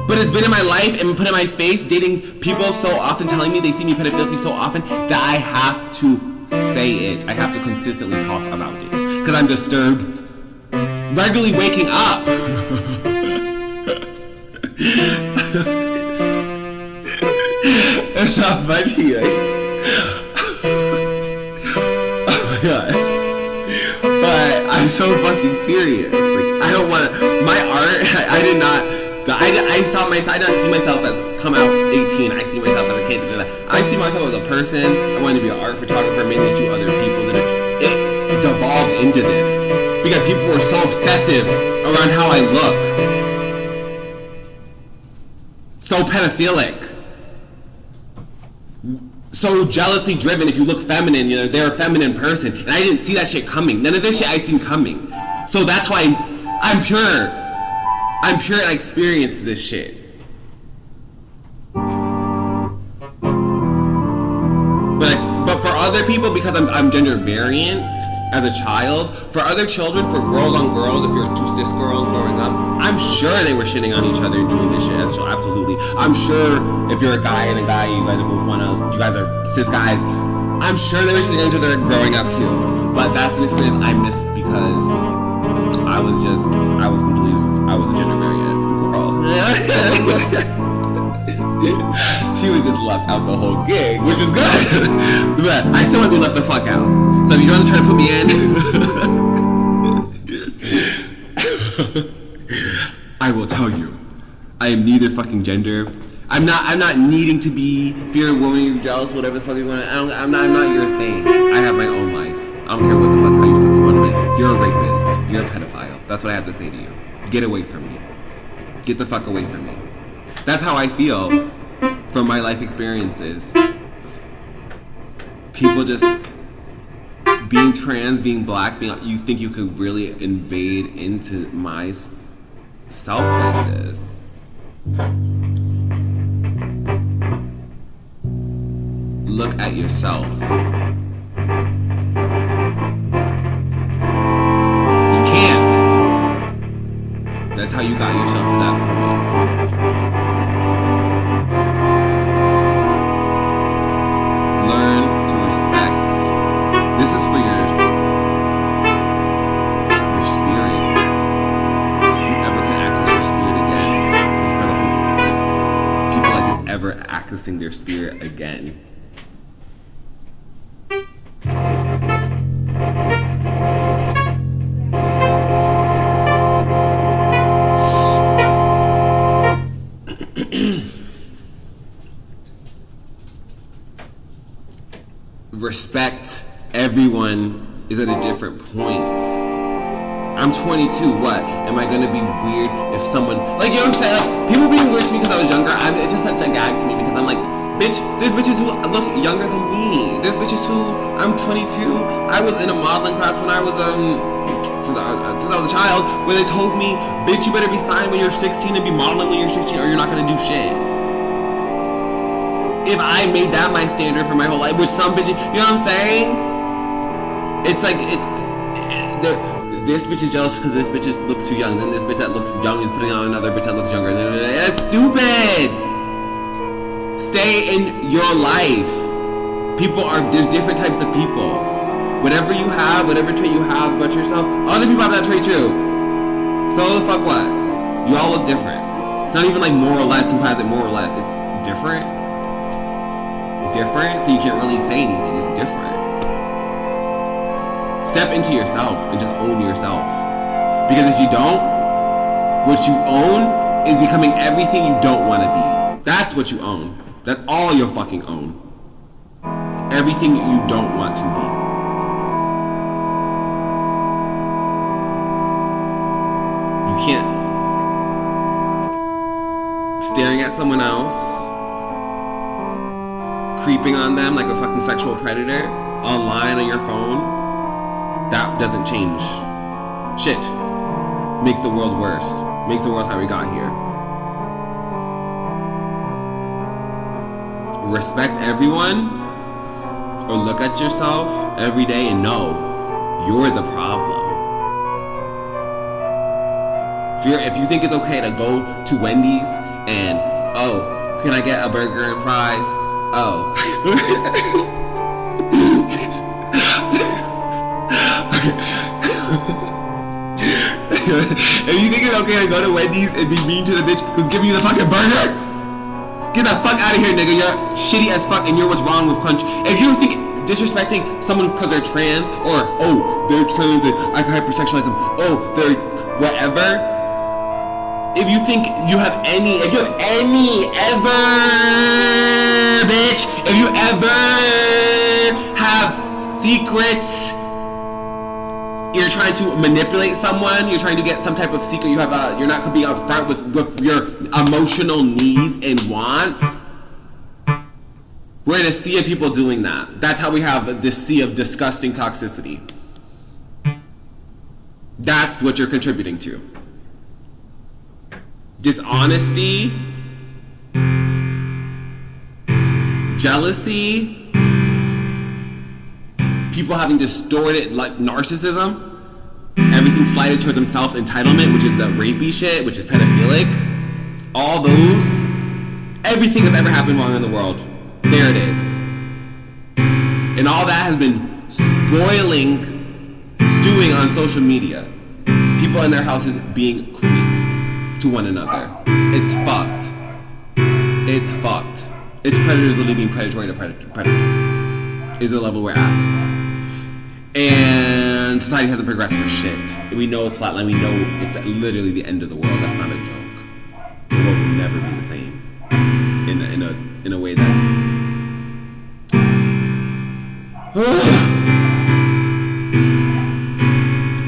But it's been in my life and put in my face, dating people so often, telling me they see me pedophilically so often that I have to say it. I have to consistently talk about it. Because I'm disturbed. Regularly waking up. It's not funny. Oh my god. But I'm so fucking serious. Like, I don't want to. My art, I did not see myself as come out 18. I see myself as a kid. I see myself as a person. I wanted to be an art photographer, mainly to other people. It devolved into this because people were so obsessive around how I look, so pedophilic, so jealously driven. If you look feminine, they're a feminine person, and I didn't see that shit coming. None of this shit I seen coming. So that's why I'm pure. I'm pure and I experienced this shit. But for other people, because I'm gender variant as a child, for other children, for girls on girls, if you're two cis girls growing up, I'm sure they were shitting on each other and doing this shit as children. Absolutely. I'm sure if you're a guy and a guy, you guys are both you guys are cis guys, I'm sure they were shitting on each other growing up too. But that's an experience I missed because I was a gender variant girl. She was just left out the whole gig, which is good. But I still want to be left the fuck out. So if you want to try to put me in, I will tell you, I am neither fucking gender. I'm not needing to be. If you're a woman, you're jealous, whatever the fuck you want. I'm not your thing. I have my own life. I don't care what the fuck how you fucking want to be. You're a rapist. You're a pedophile. That's what I have to say to you. Get away from me. Get the fuck away from me. That's how I feel from my life experiences. People just being trans, being black, you think you could really invade into my self like this. Look at yourself. You can't. That's how you got yourself to that point. Learn to respect. This is for your spirit. If you ever can access your spirit again, this is for the hope of people like this ever accessing their spirit again. Respect. Everyone is at a different point. I'm 22. What? Am I gonna be weird if someone, like, you know what I'm saying? Like, people being weird to me because I was younger, it's just such a gag to me because I'm like, bitch, there's bitches who look younger than me. There's bitches who, I'm 22. I was in a modeling class when I was, since I was a child, where they told me, bitch, you better be signed when you're 16 and be modeling when you're 16 or you're not gonna do shit. If I made that my standard for my whole life, which some bitches, you know what I'm saying? It's like, this bitch is jealous because this bitch looks too young. Then this bitch that looks young is putting on another bitch that looks younger. That's stupid. Stay in your life. There's different types of people. Whatever you have, whatever trait you have about yourself, other people have that trait too. So the fuck what? You all look different. It's not even like more or less who has it more or less. It's different. Different, so you can't really say anything. It's different. Step into yourself and just own yourself. Because if you don't, what you own is becoming everything you don't want to be. That's what you own. That's all you fucking own. Everything you don't want to be. You can't. Staring at someone else, creeping on them like a fucking sexual predator online on your phone, that doesn't change shit. Makes the world worse. Makes the world how we got here. Respect everyone, or look at yourself every day and know you're the problem. If you think it's okay to go to Wendy's and, oh, can I get a burger and fries? Oh. If you think it's okay to go to Wendy's and be mean to the bitch who's giving you the fucking burger, get the fuck out of here, nigga. You're shitty as fuck and you're what's wrong with country. If you think disrespecting someone because they're trans, or, oh, they're trans and I can hypersexualize them, oh, they're whatever. If you think you have any ever, bitch, if you ever have secrets, you're trying to manipulate someone, you're trying to get some type of secret, you're not being upfront with your emotional needs and wants, we're in a sea of people doing that. That's how we have this sea of disgusting toxicity. That's what you're contributing to. Dishonesty, jealousy, people having distorted like narcissism, everything slided toward themselves, entitlement, which is the rapey shit, which is pedophilic, all those, everything that's ever happened wrong in the world, there it is. And all that has been stewing on social media. People in their houses being creeps to one another. It's fucked. It's fucked. It's predators literally being predatory to predators. Is the level we're at. And society hasn't progressed for shit. We know it's flatline. We know it's literally the end of the world. That's not a joke. The world will never be the same. In a way that.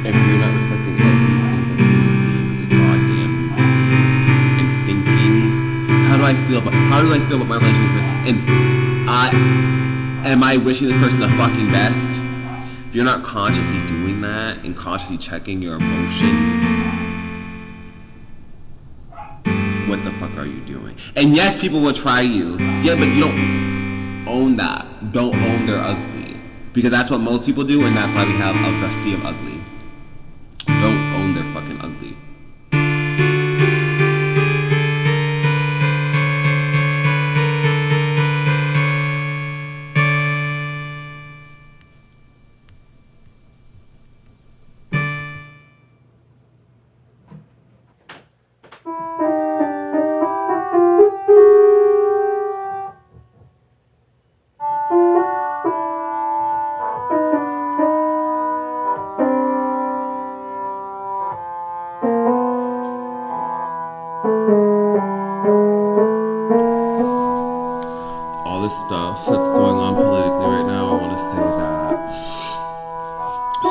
If you're not respecting every single human being who's a goddamn human being and thinking, how do I feel about my relationship with, and am I wishing this person the fucking best? If you're not consciously doing that and consciously checking your emotions, what the fuck are you doing? And yes, people will try you. Yeah, but you don't own that. Don't own their ugly. Because that's what most people do, and that's why we have a sea of ugly. Don't own their fucking ugly. Stuff that's going on politically right now, I want to say that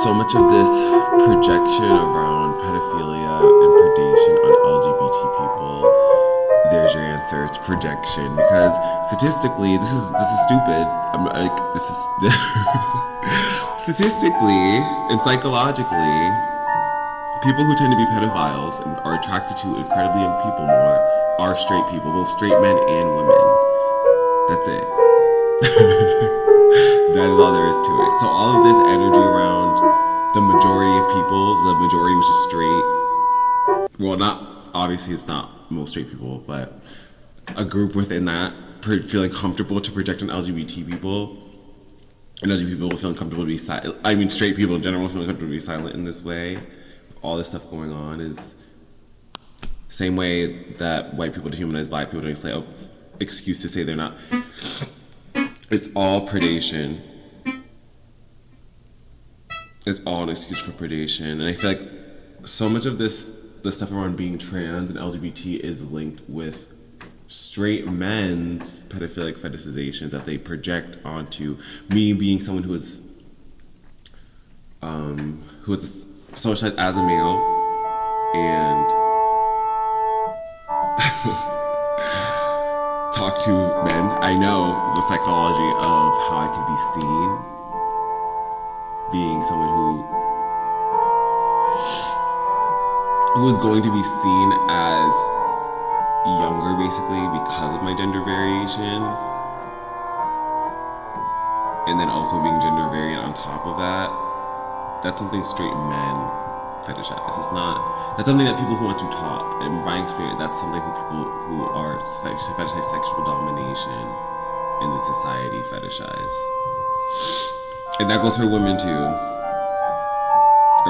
so much of this projection around pedophilia and predation on LGBT people, there's your answer. It's projection, because statistically, this is stupid. I'm like, this is statistically and psychologically, people who tend to be pedophiles and are attracted to incredibly young people more are straight people, both straight men and women. That's it. That is all there is to it. So all of this energy around the majority of people, the majority which is straight, well, not, obviously it's not most straight people, but a group within that feeling comfortable to project on LGBT people, and LGBT people feeling comfortable to be silent. I mean, straight people in general feeling comfortable to be silent in this way. All this stuff going on is same way that white people dehumanize black people, and say, oh, excuse to say they're not. It's all predation. It's all an excuse for predation. And I feel like so much of this, the stuff around being trans and LGBT is linked with straight men's pedophilic fetishizations that they project onto me being someone who is socialized as a male and talk to men. I know the psychology of how I can be seen being someone who is going to be seen as younger basically because of my gender variation, and then also being gender variant on top of that. That's something straight men fetishize. That's something that people who want to top, in my experience, that's something for people who are fetishize sexual domination in the society fetishize. And that goes for women too.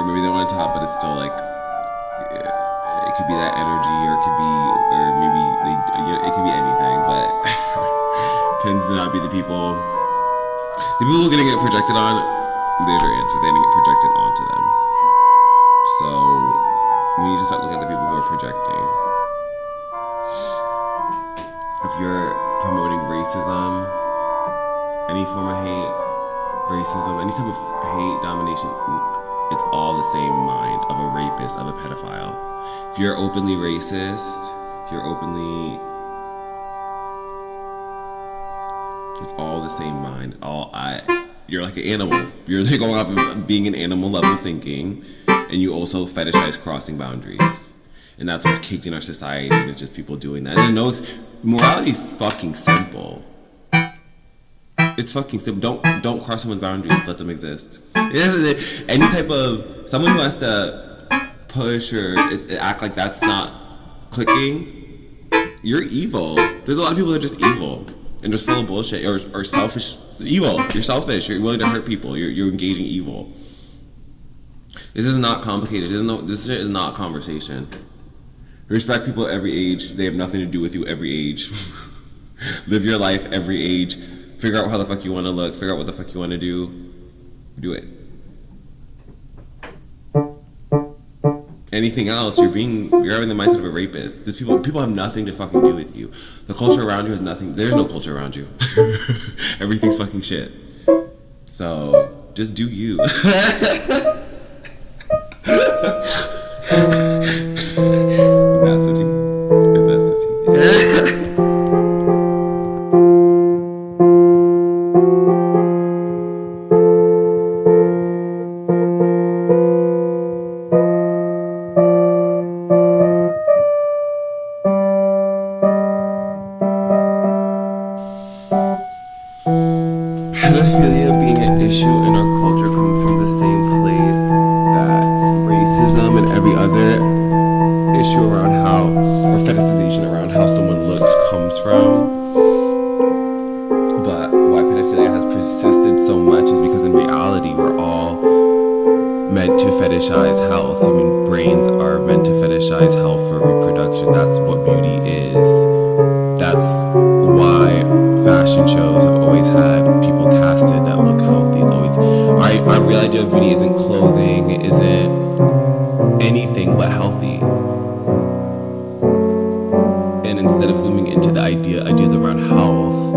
Or maybe they want to top, but it's still like, it could be that energy, or it could be, or maybe it could be anything, but tends to not be the people who are gonna get projected on. There's your answer. They're gonna get projected onto them. So we need to start looking at the people who are projecting. If you're promoting racism, any form of hate, racism, any type of hate, domination, it's all the same mind of a rapist, of a pedophile. If you're openly racist, it's all the same mind. You're like an animal. You're like going up and being an animal level thinking, and you also fetishize crossing boundaries. And that's what's kicked in our society, and it's just people doing that. There's no morality is fucking simple. It's fucking simple. Don't cross someone's boundaries. Let them exist. Any type of someone who has to push or act like that's not clicking, you're evil. There's a lot of people that are just evil and just full of bullshit or selfish. Evil. You're selfish. You're willing to hurt people. You're engaging evil. This is not complicated. This shit is not conversation. Respect people at every age. They have nothing to do with you every age. Live your life every age. Figure out how the fuck you want to look. Figure out what the fuck you want to do. Do it. Anything else, you're having the mindset of a rapist. People have nothing to fucking do with you. The culture around you has nothing. There's no culture around you. Everything's fucking shit. So just do you. Pedophilia being an issue in our culture comes from the same place that racism and every other issue around how, or fetishization around how someone looks comes from. But why pedophilia has persisted so much is because in reality we're all meant to fetishize health. Human brains are meant to fetishize health for reproduction. That's what beauty is. That's why fashion shows have always had people casted that look healthy. It's always our real idea of beauty isn't clothing, isn't anything but healthy. And instead of zooming into the ideas around health,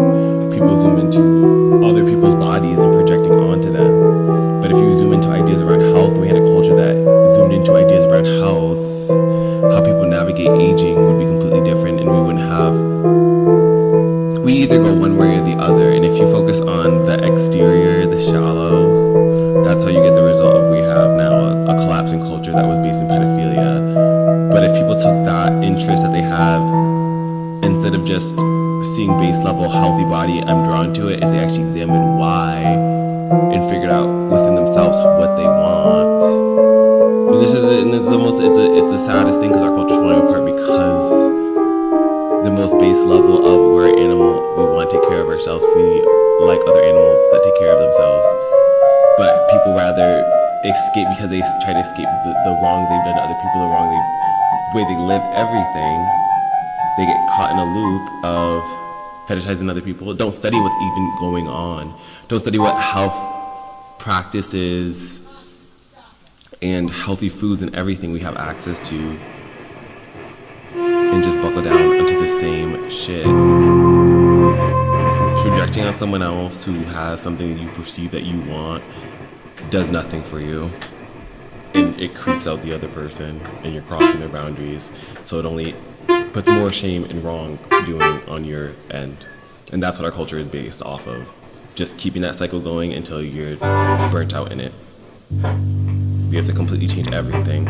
people zoom into other people's bodies and projecting onto them. But if you zoom into ideas around health, we had a culture that zoomed into ideas around health, how people navigate aging would be completely different, and we either go one way or the other. And if you focus on the exterior, the shallow, that's how you get the result of we have now a collapsing culture that was based in pedophilia. But if people took that interest that they have, instead of just seeing base level healthy body, I'm drawn to it, if they actually examine why and figured out within themselves what they want. This is it's the saddest thing because our culture's falling apart because the most base level of we're an animal, we want to take care of ourselves, we like other animals that take care of themselves, but people rather escape because they try to escape the wrong they've done to other people, the way they live everything. They get caught in a loop of fetishizing other people. Don't study what's even going on. Don't study what health practices and healthy foods and everything we have access to, and just buckle down onto the same shit. Projecting on someone else who has something that you perceive that you want does nothing for you, and it creeps out the other person, and you're crossing their boundaries. So it only puts more shame and wrongdoing on your end, and that's what our culture is based off of. Just keeping that cycle going until you're burnt out in it. We have to completely change everything.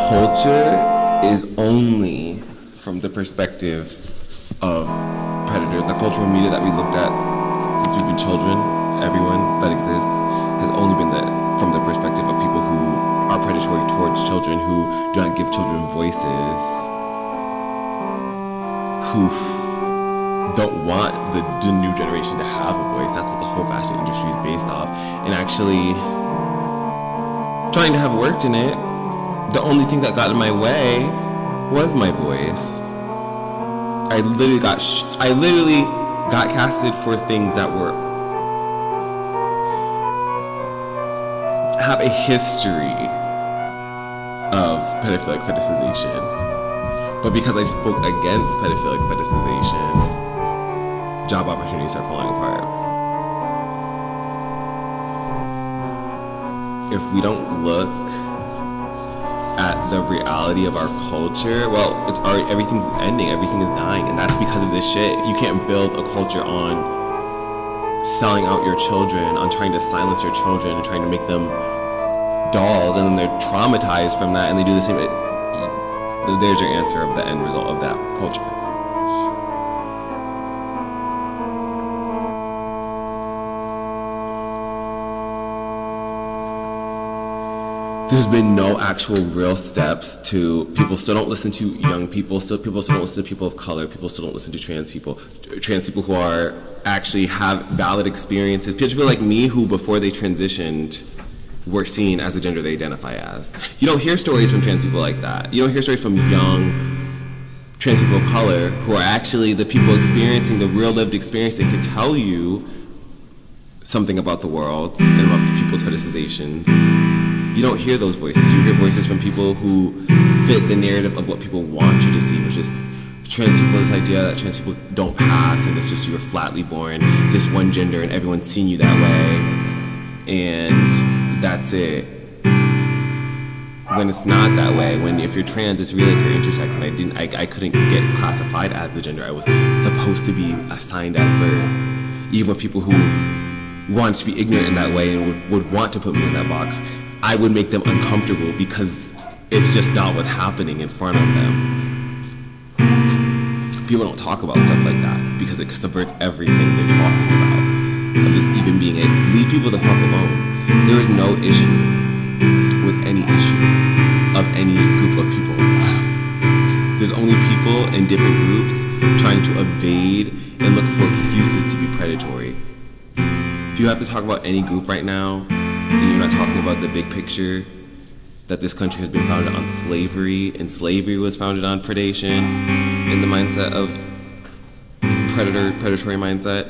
culture is only from the perspective of predators. The cultural media that we looked at since we've been children, everyone that exists, has only been from the perspective of people who are predatory towards children, who do not give children voices, who don't want the new generation to have a voice. That's what the whole fashion industry is based off. And actually trying to have worked in it, the only thing that got in my way was my voice. I literally got casted for things that have a history of pedophilic fetishization. But because I spoke against pedophilic fetishization, job opportunities are falling apart. If we don't look at the reality of our culture, well, it's already, everything's ending, everything is dying, and that's because of this shit. You can't build a culture on selling out your children, on trying to silence your children and trying to make them dolls, and then they're traumatized from that and they do the same. There's your answer of the end result of that culture. There's been no actual real steps to, people still don't listen to young people, people still don't listen to people of color, people still don't listen to trans people who are actually have valid experiences, people like me who before they transitioned were seen as the gender they identify as. You don't hear stories from trans people like that. You don't hear stories from young trans people of color who are actually the people experiencing the real lived experience that could tell you something about the world and about people's fetishizations. You don't hear those voices. You hear voices from people who fit the narrative of what people want you to see, which is trans people, this idea that trans people don't pass and it's just you're flatly born this one gender and everyone's seen you that way and that's it. When it's not that way, when if you're trans, it's really like you're intersex, and I couldn't get classified as the gender I was supposed to be assigned at birth. Even with people who wanted to be ignorant in that way and would want to put me in that box, I would make them uncomfortable because it's just not what's happening in front of them. People don't talk about stuff like that because it subverts everything they're talking about. Of this even being leave people the fuck alone. There is no issue with any issue of any group of people. There's only people in different groups trying to evade and look for excuses to be predatory. If you have to talk about any group right now, and you're not talking about the big picture, that this country has been founded on slavery, and slavery was founded on predation, in the mindset of predatory mindset,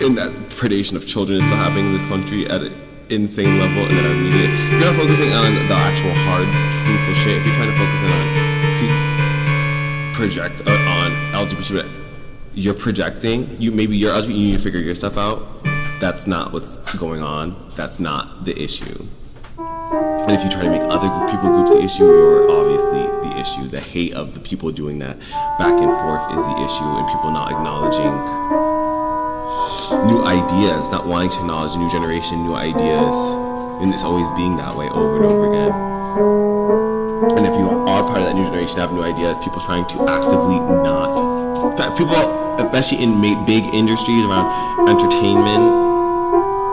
and that predation of children is still happening in this country at an insane level, and that our media, if you're not focusing on the actual hard, truthful shit, if you're trying to focus in on project on LGBT, you're projecting, maybe you're LGBT, you need to figure your stuff out. That's not what's going on. That's not the issue. And if you try to make other groups the issue, you're obviously the issue. The hate of the people doing that back and forth is the issue, and people not acknowledging new ideas, not wanting to acknowledge the new generation, new ideas, and it's always being that way over and over again. And if you are part of that new generation, have new ideas, people trying to actively not, people, especially in big industries around entertainment,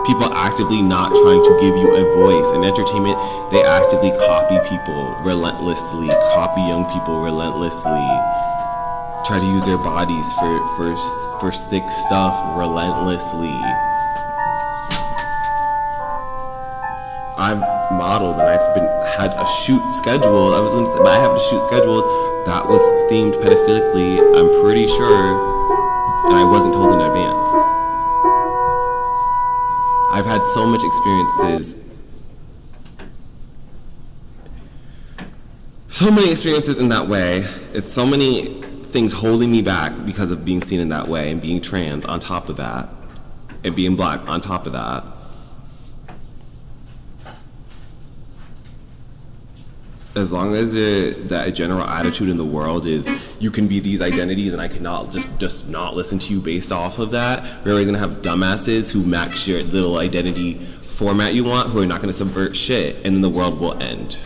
people actively not trying to give you a voice. In entertainment, they actively copy people relentlessly, copy young people relentlessly, try to use their bodies for sick stuff relentlessly. I've modeled and had a shoot scheduled. I have a shoot scheduled that was themed pedophilically, I'm pretty sure, and I wasn't told in advance. I've had so much experiences, in that way. It's so many things holding me back because of being seen in that way and being trans on top of that, and being black on top of that. As long as that general attitude in the world is you can be these identities and I cannot just not listen to you based off of that, we're always gonna have dumbasses who max your little identity format you want, who are not going to subvert shit, and then the world will end.